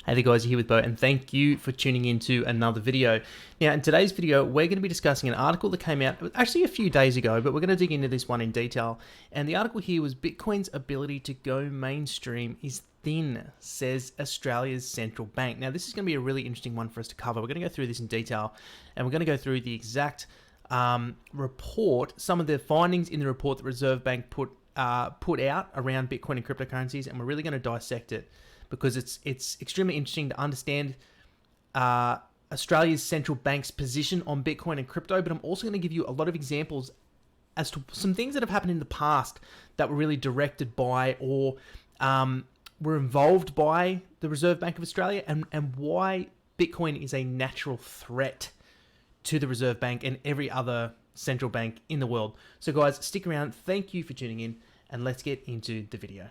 Hey there guys, you're here with Bo, and thank you for tuning into another video. Now in today's video, we're going to be discussing an article that came out actually a few days ago, but we're going to dig into this one in detail. And the article here was Bitcoin's ability to go mainstream is thin, says Australia's central bank. Now this is going to be a really interesting one for us to cover. We're going to go through this in detail, and we're going to go through the exact report, some of the findings in the report the Reserve Bank put out around Bitcoin and cryptocurrencies, and we're really going to dissect it, because it's extremely interesting to understand Australia's central bank's position on Bitcoin and crypto, but I'm also going to give you a lot of examples as to some things that have happened in the past that were really directed by or were involved by the Reserve Bank of Australia, and why Bitcoin is a natural threat to the Reserve Bank and every other central bank in the world. So guys, stick around. Thank you for tuning in, and let's get into the video.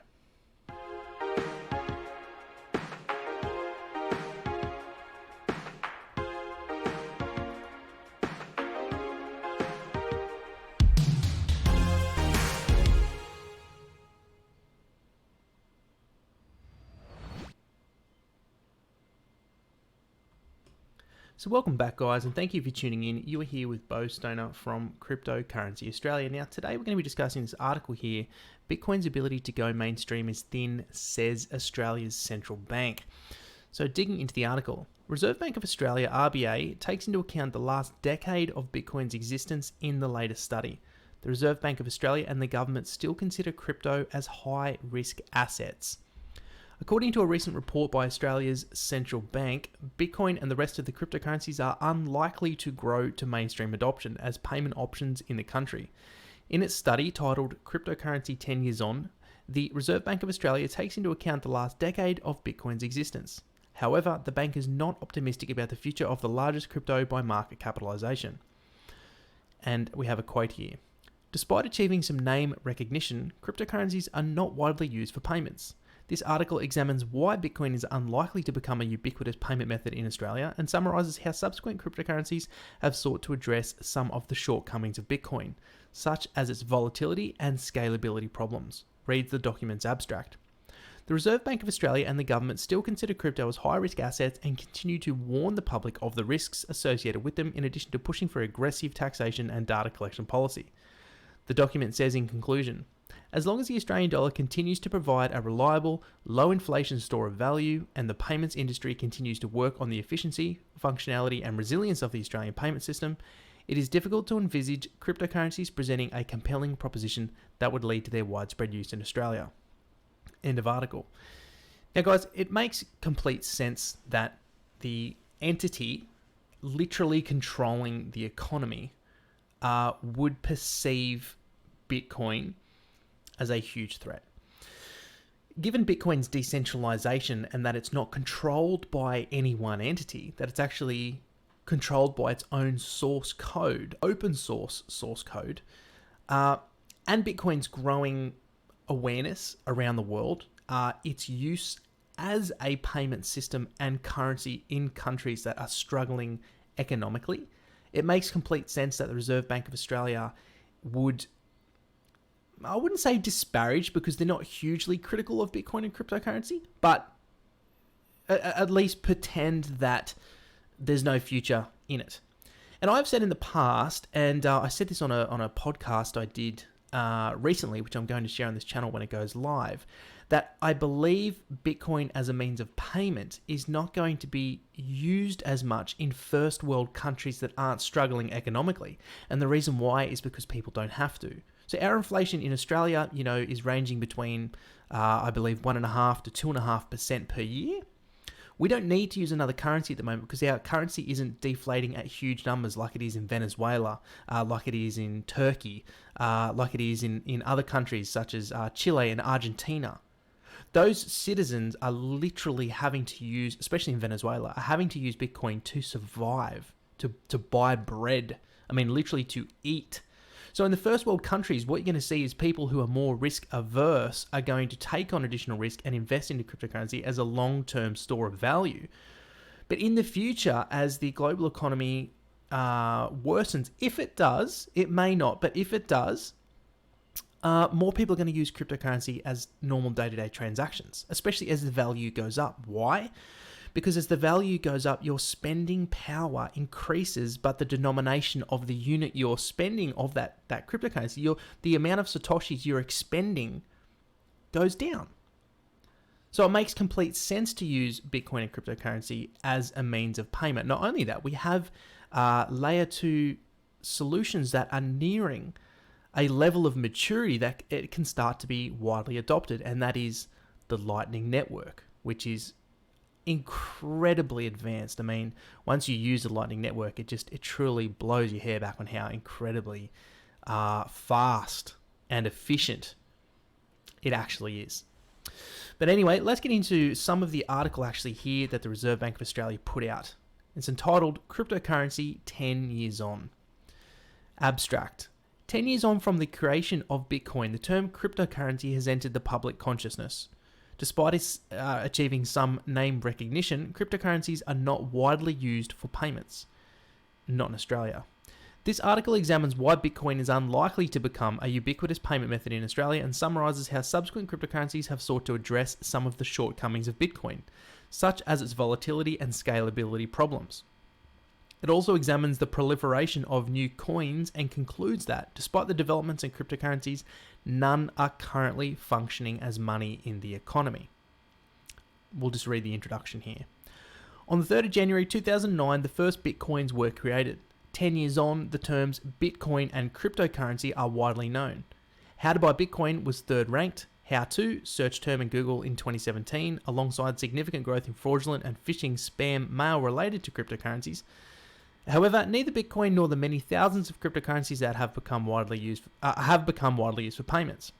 So welcome back guys, and thank you for tuning in. You are here with Bo Stoner from Cryptocurrency Australia. Now today we're going to be discussing this article here, Bitcoin's ability to go mainstream is thin, says Australia's central bank. So digging into the article, Reserve Bank of Australia, RBA, takes into account the last decade of Bitcoin's existence in the latest study. The Reserve Bank of Australia and the government still consider crypto as high risk assets. According to a recent report by Australia's central bank, Bitcoin and the rest of the cryptocurrencies are unlikely to grow to mainstream adoption as payment options in the country. In its study titled Cryptocurrency 10 Years On, the Reserve Bank of Australia takes into account the last decade of Bitcoin's existence. However, the bank is not optimistic about the future of the largest crypto by market capitalization. And we have a quote here. Despite achieving some name recognition, cryptocurrencies are not widely used for payments. This article examines why Bitcoin is unlikely to become a ubiquitous payment method in Australia, and summarizes how subsequent cryptocurrencies have sought to address some of the shortcomings of Bitcoin, such as its volatility and scalability problems, reads the document's abstract. The Reserve Bank of Australia and the government still consider crypto as high-risk assets and continue to warn the public of the risks associated with them, in addition to pushing for aggressive taxation and data collection policy. The document says in conclusion, as long as the Australian dollar continues to provide a reliable, low inflation store of value, and the payments industry continues to work on the efficiency, functionality, and resilience of the Australian payment system, it is difficult to envisage cryptocurrencies presenting a compelling proposition that would lead to their widespread use in Australia. End of article. Now guys, it makes complete sense that the entity literally controlling the economy would perceive Bitcoin as a huge threat. Given Bitcoin's decentralization and that it's not controlled by any one entity, that it's actually controlled by its own source code, open source code, and Bitcoin's growing awareness around the world, its use as a payment system and currency in countries that are struggling economically, it makes complete sense that the Reserve Bank of Australia would, I wouldn't say disparage, because they're not hugely critical of Bitcoin and cryptocurrency, but at least pretend that there's no future in it. And I've said in the past, and I said this on a podcast I did recently, which I'm going to share on this channel when it goes live, that I believe Bitcoin as a means of payment is not going to be used as much in first world countries that aren't struggling economically. And the reason why is because people don't have to. So our inflation in Australia, is ranging between, I believe, 1.5% to 2.5% per year. We don't need to use another currency at the moment because our currency isn't deflating at huge numbers like it is in Venezuela, like it is in Turkey, like it is in other countries such as Chile and Argentina. Those citizens are literally having to use, especially in Venezuela, are having to use Bitcoin to survive, to buy bread. I mean, literally to eat. So in the first world countries, what you're going to see is people who are more risk averse are going to take on additional risk and invest into cryptocurrency as a long-term store of value. But in the future, as the global economy worsens, if it does, it may not, but if it does, more people are going to use cryptocurrency as normal day-to-day transactions, especially as the value goes up. Why? because as the value goes up, your spending power increases, but the denomination of the unit you're spending of that cryptocurrency, the amount of Satoshis you're expending goes down. So it makes complete sense to use Bitcoin and cryptocurrency as a means of payment. Not only that, we have layer 2 solutions that are nearing a level of maturity that it can start to be widely adopted, and that is the Lightning Network, which is incredibly advanced. I mean, once you use the Lightning Network, it truly blows your hair back on how incredibly fast and efficient it actually is. But anyway, let's get into some of the article actually here that the Reserve Bank of Australia put out. It's entitled Cryptocurrency 10 Years On. Abstract. 10 years on from the creation of Bitcoin, the term cryptocurrency has entered the public consciousness. Despite its achieving some name recognition, cryptocurrencies are not widely used for payments. Not in Australia. This article examines why Bitcoin is unlikely to become a ubiquitous payment method in Australia and summarises how subsequent cryptocurrencies have sought to address some of the shortcomings of Bitcoin, such as its volatility and scalability problems. It also examines the proliferation of new coins and concludes that, despite the developments in cryptocurrencies, none are currently functioning as money in the economy. We'll just read the introduction here. On the 3rd of January 2009, the first Bitcoins were created. 10 years on, the terms Bitcoin and cryptocurrency are widely known. How to buy Bitcoin was third ranked. How to, search term in Google in 2017, alongside significant growth in fraudulent and phishing spam mail related to cryptocurrencies. However, neither Bitcoin nor the many thousands of cryptocurrencies that have become widely used for payments.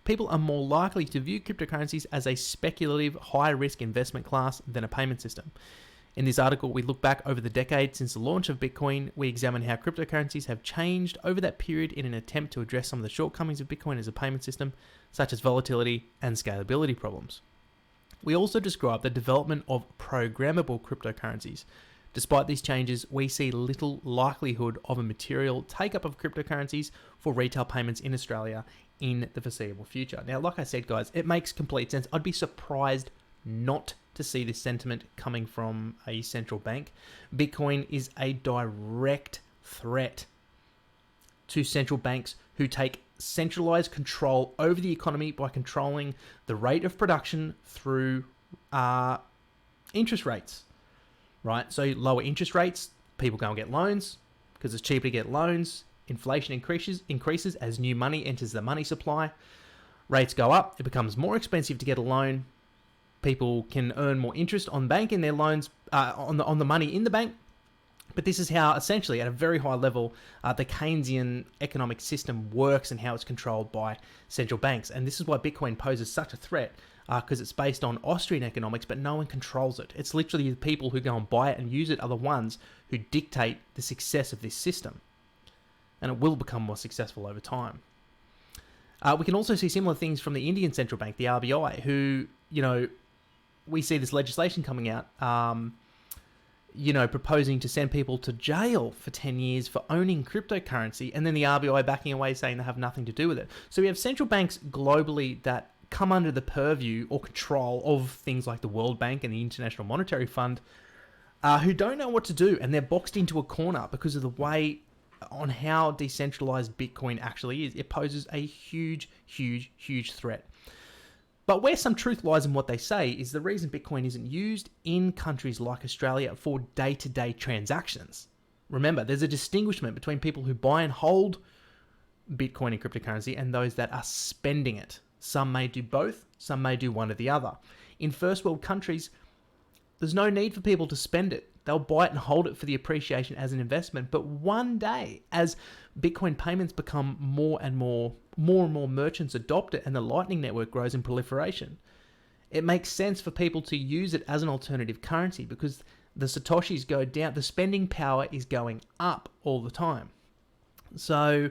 People are more likely to view cryptocurrencies as a speculative, high-risk investment class than a payment system. In this article, we look back over the decade since the launch of Bitcoin. We examine how cryptocurrencies have changed over that period in an attempt to address some of the shortcomings of Bitcoin as a payment system, such as volatility and scalability problems. We also describe the development of programmable cryptocurrencies. Despite these changes, we see little likelihood of a material take-up of cryptocurrencies for retail payments in Australia in the foreseeable future. Now, like I said, guys, it makes complete sense. I'd be surprised not to see this sentiment coming from a central bank. Bitcoin is a direct threat to central banks who take centralized control over the economy by controlling the rate of production through interest rates, right? So lower interest rates, people go and get loans because it's cheaper to get loans. Inflation increases as new money enters the money supply. Rates go up, it becomes more expensive to get a loan. People can earn more interest on banking their loans, on the money in the bank. But this is how, essentially, at a very high level, the Keynesian economic system works and how it's controlled by central banks. And this is why Bitcoin poses such a threat, because it's based on Austrian economics, but no one controls it. It's literally the people who go and buy it and use it are the ones who dictate the success of this system. And it will become more successful over time. We can also see similar things from the Indian central bank, the RBI, who, we see this legislation coming out, proposing to send people to jail for 10 years for owning cryptocurrency, and then the RBI backing away saying they have nothing to do with it. So we have central banks globally that come under the purview or control of things like the World Bank and the International Monetary Fund, who don't know what to do, and they're boxed into a corner because of the way on how decentralized Bitcoin actually is. It poses a huge, huge, huge threat. But where some truth lies in what they say is the reason Bitcoin isn't used in countries like Australia for day-to-day transactions. Remember, there's a distinguishment between people who buy and hold Bitcoin and cryptocurrency and those that are spending it. Some may do both, some may do one or the other. In first world countries, there's no need for people to spend it. They'll buy it and hold it for the appreciation as an investment. But one day, as Bitcoin payments become more and more merchants adopt it and the Lightning Network grows in proliferation, it makes sense for people to use it as an alternative currency because the Satoshis go down, the spending power is going up all the time. So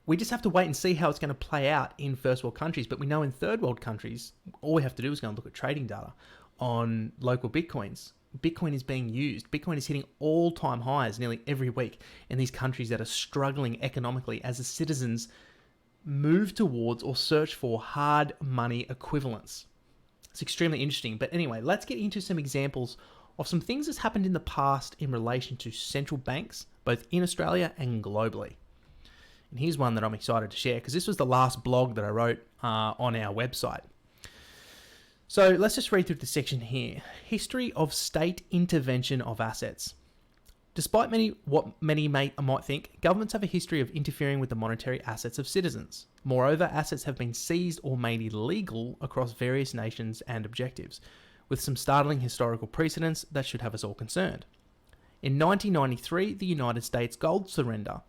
we just have to wait and see how it's going to play out in first world countries. But we know in third world countries, all we have to do is go and look at trading data on local Bitcoins. Bitcoin is being used. Bitcoin is hitting all-time highs nearly every week in these countries that are struggling economically as the citizens move towards or search for hard money equivalents. It's extremely interesting. But anyway, let's get into some examples of some things that's happened in the past in relation to central banks, both in Australia and globally. And here's one that I'm excited to share because this was the last blog that I wrote on our website. So let's just read through the section here. History of state intervention of assets. Despite what many might think, governments have a history of interfering with the monetary assets of citizens. Moreover, assets have been seized or made illegal across various nations and objectives, with some startling historical precedents that should have us all concerned. In 1993, the United States gold surrender.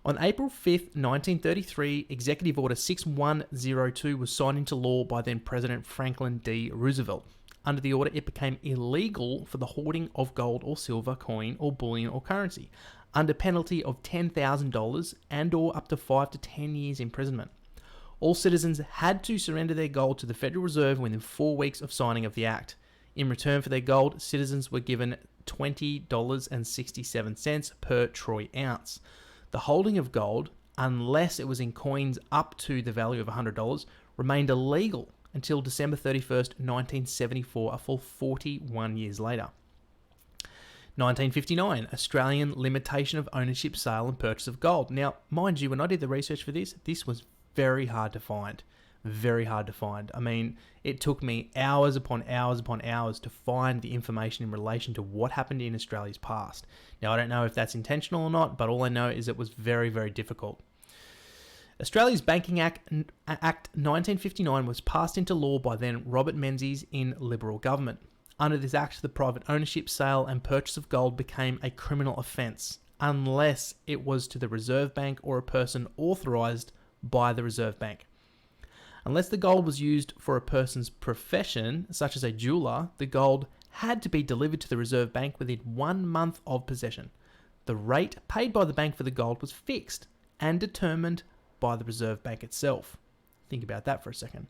On April 5th, 1933, Executive Order 6102 was signed into law by then President Franklin D. Roosevelt. Under the order, it became illegal for the hoarding of gold or silver coin or bullion or currency, under penalty of $10,000 and or up to 5 to 10 years imprisonment. All citizens had to surrender their gold to the Federal Reserve within 4 weeks of signing of the act. In return for their gold, citizens were given $20.67 per troy ounce. The holding of gold, unless it was in coins up to the value of $100, remained illegal until December 31st, 1974, a full 41 years later. 1959, Australian limitation of ownership, sale and purchase of gold. Now, mind you, when I did the research for this was very hard to find. Very hard to find. I mean, it took me hours upon hours upon hours to find the information in relation to what happened in Australia's past. Now, I don't know if that's intentional or not, but all I know is it was very, very difficult. Australia's Banking Act 1959 was passed into law by then Robert Menzies in Liberal government. Under this act, the private ownership, sale and purchase of gold became a criminal offence, unless it was to the Reserve Bank or a person authorised by the Reserve Bank. Unless the gold was used for a person's profession, such as a jeweller, the gold had to be delivered to the Reserve Bank within 1 month of possession. The rate paid by the bank for the gold was fixed and determined by the Reserve Bank itself. Think about that for a second.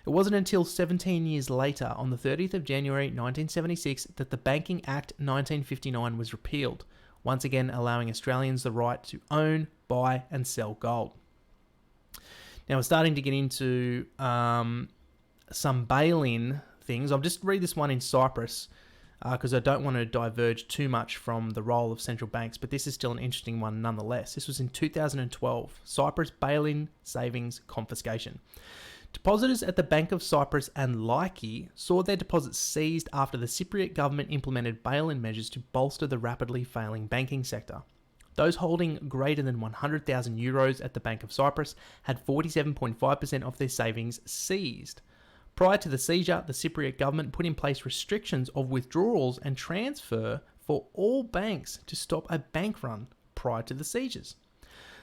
It wasn't until 17 years later, on the 30th of January 1976, that the Banking Act 1959 was repealed, once again allowing Australians the right to own, buy and sell gold. Now we're starting to get into some bail-in things. I'll just read this one in Cyprus because I don't want to diverge too much from the role of central banks, but this is still an interesting one nonetheless. This was in 2012, Cyprus bail-in savings confiscation. Depositors at the Bank of Cyprus and Laiki saw their deposits seized after the Cypriot government implemented bail-in measures to bolster the rapidly failing banking sector. Those holding greater than 100,000 euros at the Bank of Cyprus had 47.5% of their savings seized. Prior to the seizure, the Cypriot government put in place restrictions of withdrawals and transfer for all banks to stop a bank run prior to the seizures.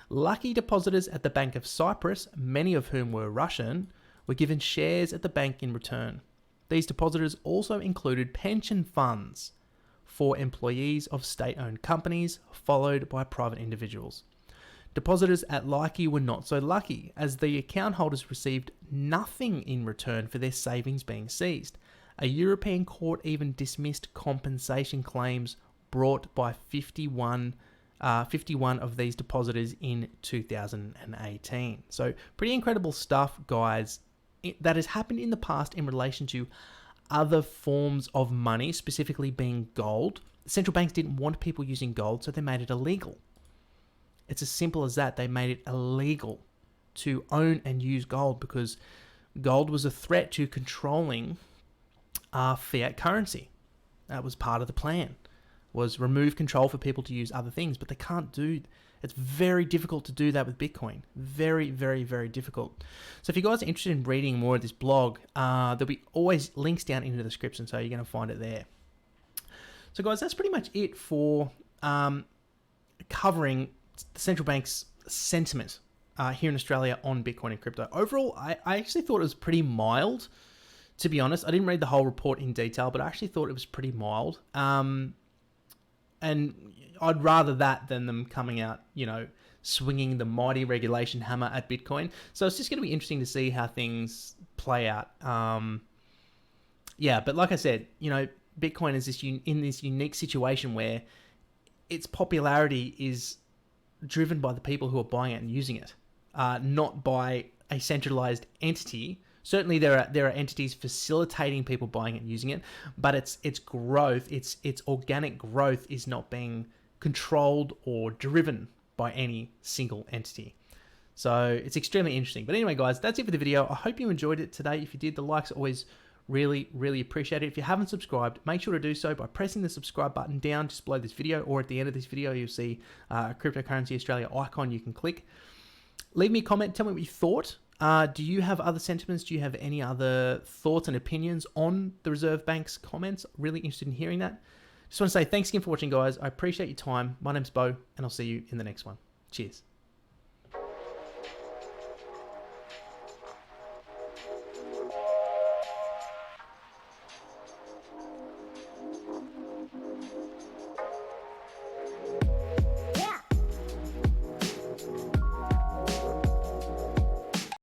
Lucky depositors at the Bank of Cyprus, many of whom were Russian, were given shares at the bank in return. These depositors also included pension funds for employees of state-owned companies, followed by private individuals. Depositors at Laiki were not so lucky, as the account holders received nothing in return for their savings being seized. A European court even dismissed compensation claims brought by 51 of these depositors in 2018. So pretty incredible stuff, guys, that has happened in the past in relation to other forms of money, specifically being gold. Central banks didn't want people using gold, so they made it illegal. It's as simple as that. They made it illegal to own and use gold because gold was a threat to controlling fiat currency. That was part of the plan, was remove control for people to use other things, but they can't do. It's very difficult to do that with Bitcoin. Very, very, very difficult. So if you guys are interested in reading more of this blog, there'll be always links down in the description, so you're going to find it there. So guys, that's pretty much it for covering the central bank's sentiment here in Australia on Bitcoin and crypto. Overall, I actually thought it was pretty mild, to be honest. I didn't read the whole report in detail, but I actually thought it was pretty mild. And I'd rather that than them coming out, swinging the mighty regulation hammer at Bitcoin. So it's just going to be interesting to see how things play out. But like I said, Bitcoin is in this unique situation where its popularity is driven by the people who are buying it and using it, not by a centralized entity Certainly, there are entities facilitating people buying it and using it, but its growth, its organic growth, is not being controlled or driven by any single entity. So it's extremely interesting. But anyway, guys, that's it for the video. I hope you enjoyed it today. If you did, the likes are always really appreciate it. If you haven't subscribed, make sure to do so by pressing the subscribe button down just below this video, or at the end of this video, you'll see a Cryptocurrency Australia icon you can click. Leave me a comment. Tell me what you thought. Do you have other sentiments? Do you have any other thoughts and opinions on the Reserve Bank's comments? Really interested in hearing that. Just want to say thanks again for watching, guys. I appreciate your time. My name's Bo, and I'll see you in the next one. Cheers.